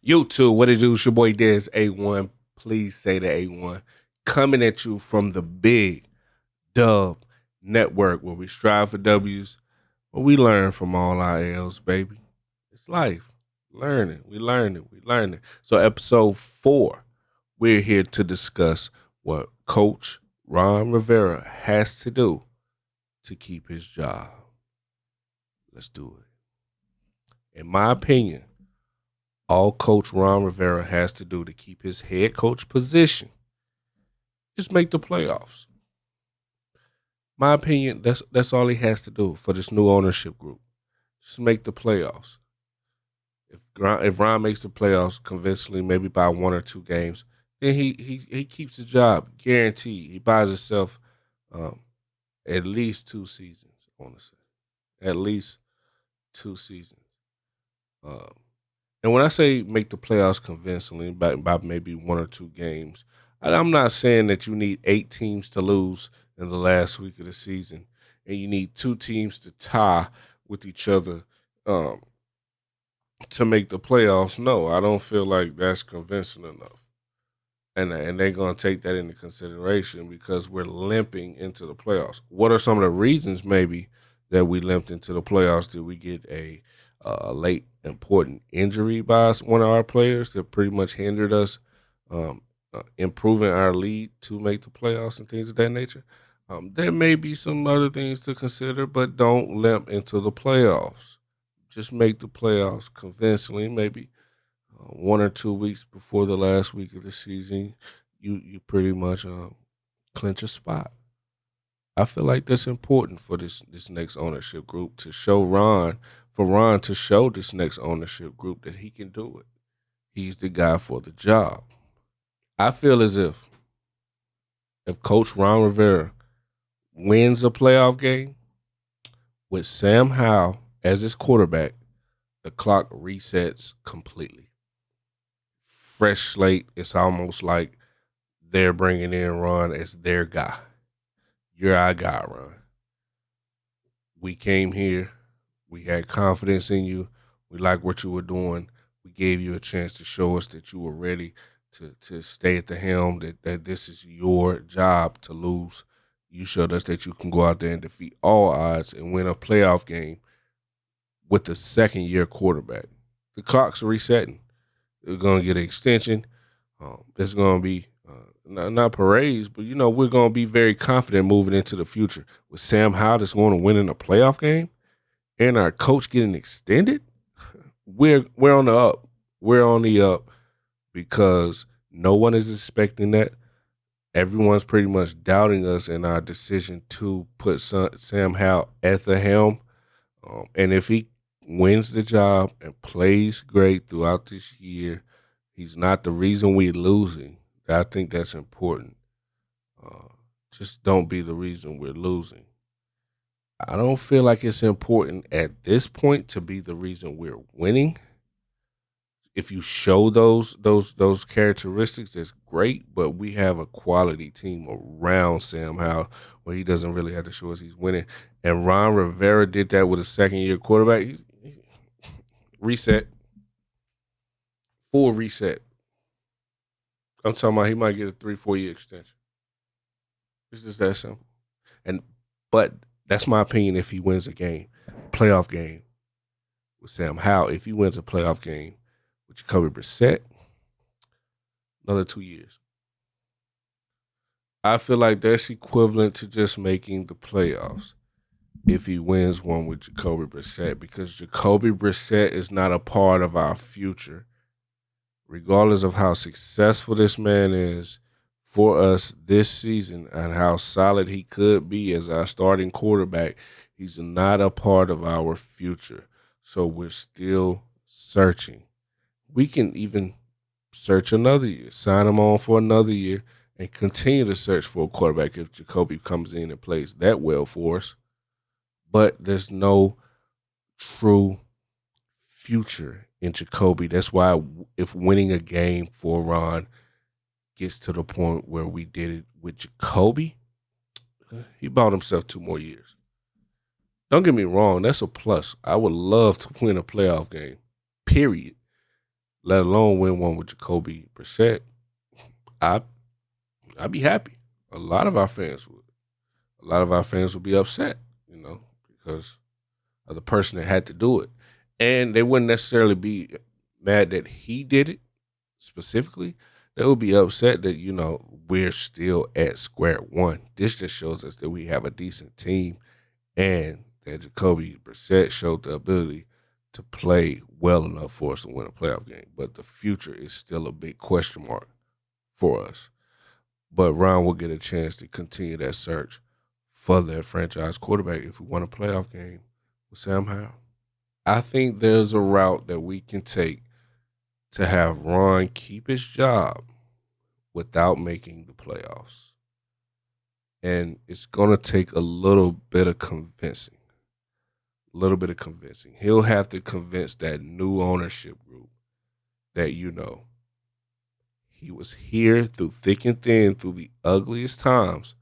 YouTube, what it do? It's your boy Dez A1. Please say the A1. Coming at you from the big dub network where we strive for W's, but we learn from all our L's, baby. It's life. Learning. We learn it. We learn it. So episode 4, we're here to discuss what Coach Ron Rivera has to do to keep his job. Let's do it. In my opinion, all Coach Ron Rivera has to do to keep his head coach position is make the playoffs. My opinion, that's all he has to do for this new ownership group. Just make the playoffs. If Ron makes the playoffs convincingly, maybe by 1 or 2 games, then he keeps the job guaranteed. He buys himself um, at least 2 seasons. I want to say at least 2 seasons. Um, And when I say make the playoffs convincingly by maybe 1 or 2 games, I'm not saying that you need 8 teams to lose in the last week of the season and you need 2 teams to tie with each other um, to make the playoffs. No, I don't feel like that's convincing enough. And they're going to take that into consideration because we're limping into the playoffs. What are some of the reasons maybe that we limped into the playoffs? Did we get a late important injury by one of our players that pretty much hindered us improving our lead to make the playoffs and things of that nature? There may be some other things to consider, but don't limp into the playoffs. Just make the playoffs convincingly, maybe 1 or 2 weeks before the last week of the season, you pretty much clinch a spot. I feel like that's important for this next ownership group to show Ron, for Ron to show this next ownership group that he can do it. He's the guy for the job. I feel as if Coach Ron Rivera wins a playoff game with Sam Howell as his quarterback, the clock resets completely. Fresh slate. It's almost like they're bringing in Ron as their guy. You're our guy, Ron. We came here. We had confidence in you. We like what you were doing. We gave you a chance to show us that you were ready to stay at the helm, that this is your job to lose. You showed us that you can go out there and defeat all odds and win a playoff game with the second-year quarterback. The clock's resetting. We're going to get an extension. There's going to be not parades, but we're going to be very confident moving into the future with Sam Howell that's going to win in a playoff game and our coach getting extended. We're on the up. We're on the up because no one is expecting that. Everyone's pretty much doubting us in our decision to put Sam Howell at the helm. And if he wins the job and plays great throughout this year, he's not the reason we're losing. I think that's important. Just don't be the reason we're losing. I don't feel like it's important at this point to be the reason we're winning. If you show those characteristics, that's great. But we have a quality team around Sam Howell where he doesn't really have to show us he's winning. And Ron Rivera did that with a second-year quarterback. Reset, full reset. I'm talking about he might get a 3-4 year extension. It's just that simple. But that's my opinion. If he wins a game, playoff game with Sam Howell, if he wins a playoff game with Jacoby Brissett, another 2 years. I feel like that's equivalent to just making the playoffs if he wins one with Jacoby Brissett, because Jacoby Brissett is not a part of our future. Regardless of how successful this man is for us this season and how solid he could be as our starting quarterback, he's not a part of our future. So we're still searching. We can even search another year, sign him on for another year, and continue to search for a quarterback if Jacoby comes in and plays that well for us. But there's no true future in Jacoby. That's why if winning a game for Ron gets to the point where we did it with Jacoby, he bought himself 2 more years. Don't get me wrong, that's a plus. I would love to win a playoff game, period. let alone win one with Jacoby Brissett, I I'd be happy. A lot of our fans would. A lot of our fans would be upset, because of the person that had to do it. And they wouldn't necessarily be mad that he did it specifically. They would be upset that, we're still at square one. This just shows us that we have a decent team and that Jacoby Brissett showed the ability to play well enough for us to win a playoff game. But the future is still a big question mark for us. But Ron will get a chance to continue that search for their franchise quarterback if we want a playoff game with Sam Howell. I think there's a route that we can take to have Ron keep his job without making the playoffs. And it's going to take a little bit of convincing. A little bit of convincing. He'll have to convince that new ownership group that, he was here through thick and thin, through the ugliest times.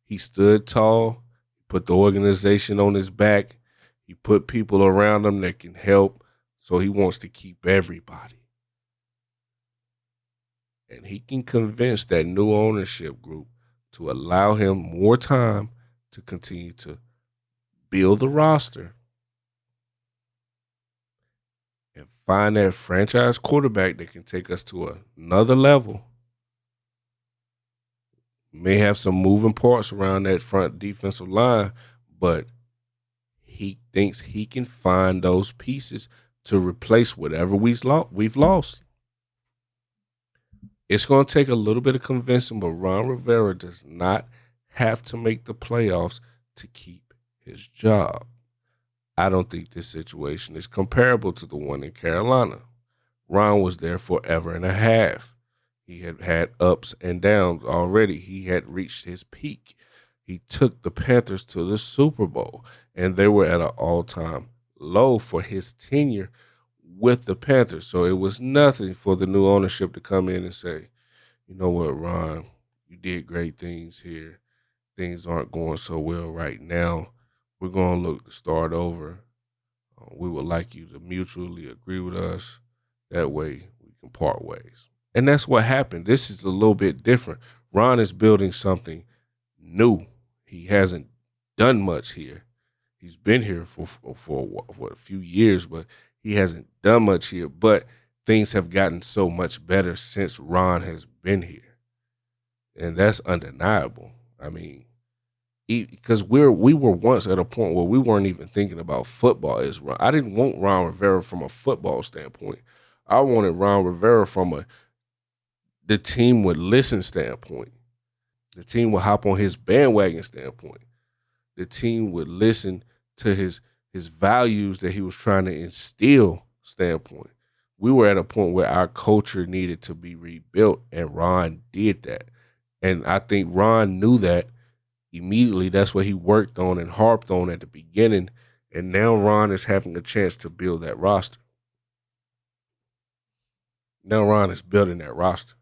He stood tall, put the organization on his back. He put people around him that can help. So he wants to keep everybody. And he can convince that new ownership group to allow him more time to continue to build the roster and find that franchise quarterback that can take us to another level. May have some moving parts around that front defensive line, but he thinks he can find those pieces to replace whatever we've lost. It's going to take a little bit of convincing, but Ron Rivera does not have to make the playoffs to keep his job. I don't think this situation is comparable to the one in Carolina. Ron was there forever and a half. He had had ups and downs already. He had reached his peak. He took the Panthers to the Super Bowl, and they were at an all-time low for his tenure with the Panthers. So it was nothing for the new ownership to come in and say, you know what, Ron, you did great things here. Things aren't going so well right now. We're going to look to start over. We would like you to mutually agree with us. That way we can part ways. And that's what happened. This is a little bit different. Ron is building something new. He hasn't done much here. He's been here for a few years, but he hasn't done much here. But things have gotten so much better since Ron has been here. And that's undeniable. I mean, because we were once at a point where we weren't even thinking about football as Ron. I didn't want Ron Rivera from a football standpoint. I wanted Ron Rivera from the team would listen standpoint. The team would hop on his bandwagon standpoint. The team would listen to his values that he was trying to instill standpoint. We were at a point where our culture needed to be rebuilt, and Ron did that. And I think Ron knew that immediately. That's what he worked on and harped on at the beginning. And now Ron is having a chance to build that roster. Now Ron is building that roster.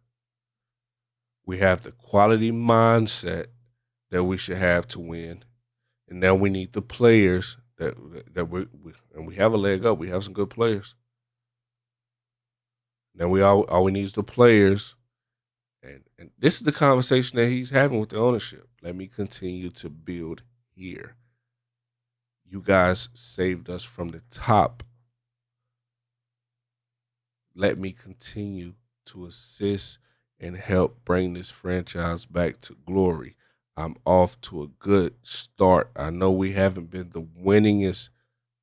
We have the quality mindset that we should have to win. And now we need the players that we have a leg up. We have some good players. Now all we need is the players. And this is the conversation that he's having with the ownership. Let me continue to build here. You guys saved us from the top. Let me continue to assist and help bring this franchise back to glory. I'm off to a good start. I know we haven't been the winningest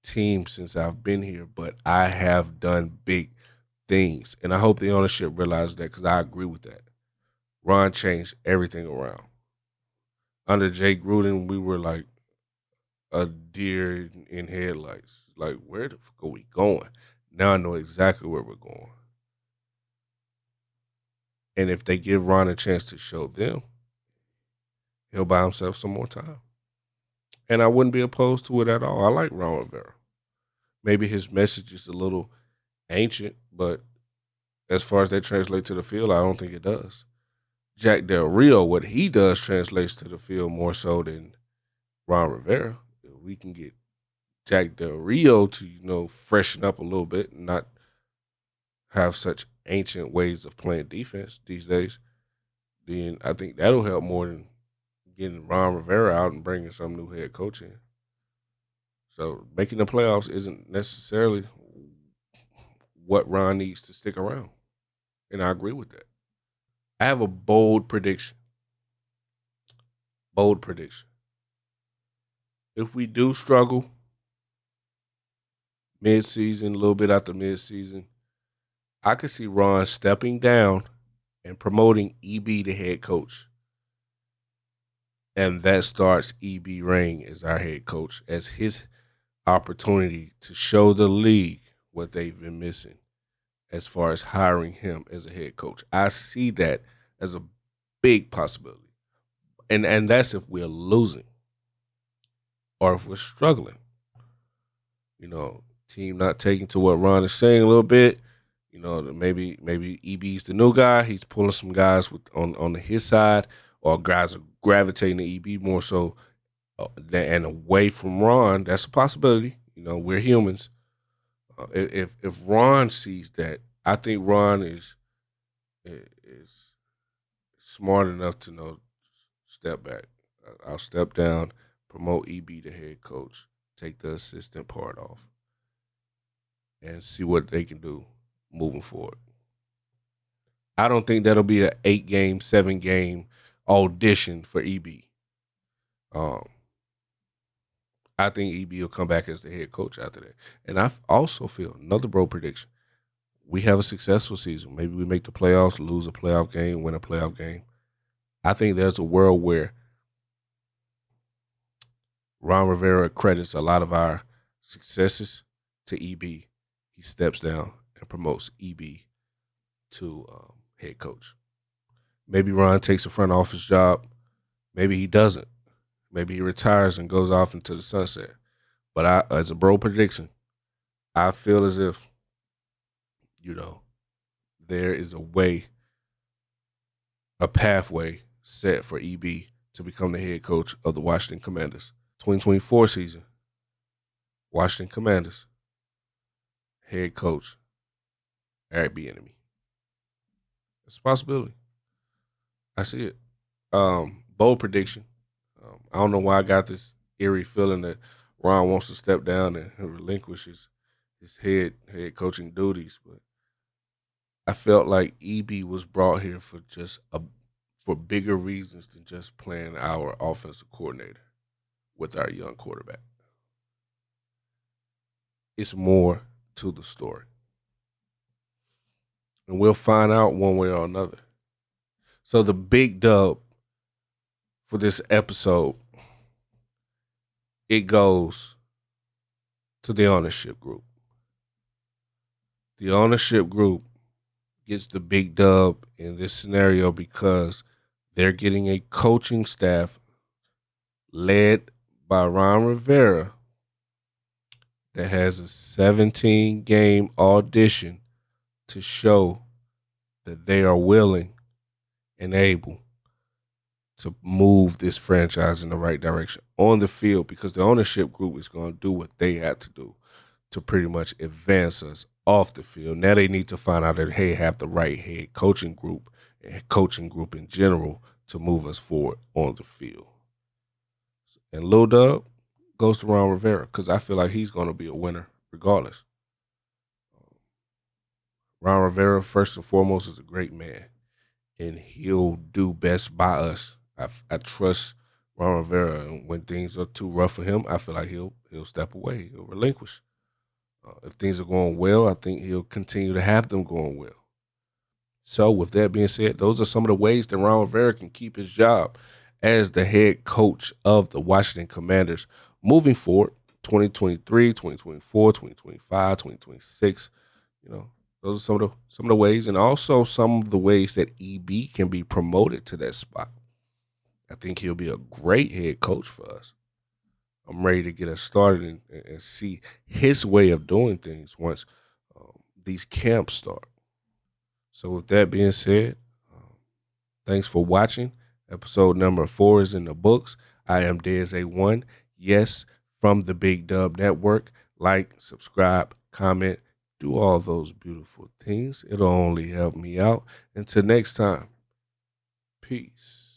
team since I've been here, but I have done big things. And I hope the ownership realizes that, because I agree with that. Ron changed everything around. Under Jay Gruden, we were like a deer in headlights. Like, where the fuck are we going? Now I know exactly where we're going. And if they give Ron a chance to show them, he'll buy himself some more time. And I wouldn't be opposed to it at all. I like Ron Rivera. Maybe his message is a little ancient, but as far as that translates to the field, I don't think it does. Jack Del Rio, what he does translates to the field more so than Ron Rivera. If we can get Jack Del Rio to, freshen up a little bit, not have such ancient ways of playing defense these days, then I think that'll help more than getting Ron Rivera out and bringing some new head coach in. So making the playoffs isn't necessarily what Ron needs to stick around. And I agree with that. I have a bold prediction. Bold prediction. If we do struggle mid-season, a little bit after mid-season, I could see Ron stepping down and promoting EB to head coach. And that starts EB reign as our head coach, as his opportunity to show the league what they've been missing as far as hiring him as a head coach. I see that as a big possibility. And that's if we're losing or if we're struggling. Team not taking to what Ron is saying a little bit. Maybe EB's the new guy. He's pulling some guys on his side, or guys are gravitating to EB more so and away from Ron. That's a possibility. We're humans. If Ron sees that, I think Ron is smart enough to know step back. I'll step down, promote EB to head coach, take the assistant part off, and see what they can do moving forward. I don't think that'll be an 8-game, 7-game audition for EB. I think EB will come back as the head coach after that. And I also feel, another bro prediction, we have a successful season. Maybe we make the playoffs, lose a playoff game, win a playoff game. I think there's a world where Ron Rivera credits a lot of our successes to EB. He steps down and promotes EB to head coach. Maybe Ron takes a front office job. Maybe he doesn't. Maybe he retires and goes off into the sunset. But as a bro prediction, I feel as if, there is a pathway set for EB to become the head coach of the Washington Commanders. 2024 season, Washington Commanders, head coach, Eric Bieniemy. It's a possibility. I see it. Bold prediction. I don't know why I got this eerie feeling that Ron wants to step down and relinquish his head coaching duties, but I felt like EB was brought here for bigger reasons than just playing our offensive coordinator with our young quarterback. It's more to the story. And we'll find out one way or another. So the big dub for this episode, it goes to the ownership group. The ownership group gets the big dub in this scenario because they're getting a coaching staff led by Ron Rivera that has a 17-game audition to show that they are willing and able to move this franchise in the right direction on the field, because the ownership group is going to do what they have to do to pretty much advance us off the field. Now they need to find out that they have the right head coaching group and coaching group in general to move us forward on the field. And Lil Dub goes to Ron Rivera because I feel like he's going to be a winner regardless. Ron Rivera, first and foremost, is a great man, and he'll do best by us. I trust Ron Rivera, and when things are too rough for him, I feel like he'll step away. He'll relinquish. If things are going well, I think he'll continue to have them going well. So with that being said, those are some of the ways that Ron Rivera can keep his job as the head coach of the Washington Commanders moving forward, 2023, 2024, 2025, 2026. Those are some of the ways, and also some of the ways that EB can be promoted to that spot. I think he'll be a great head coach for us. I'm ready to get us started and see his way of doing things once these camps start. So with that being said, thanks for watching. Episode number 4 is in the books. I am Dez A1. Yes, from the Big Dub Network. Like, subscribe, comment, Do all those beautiful things. It'll only help me out. Until next time, peace.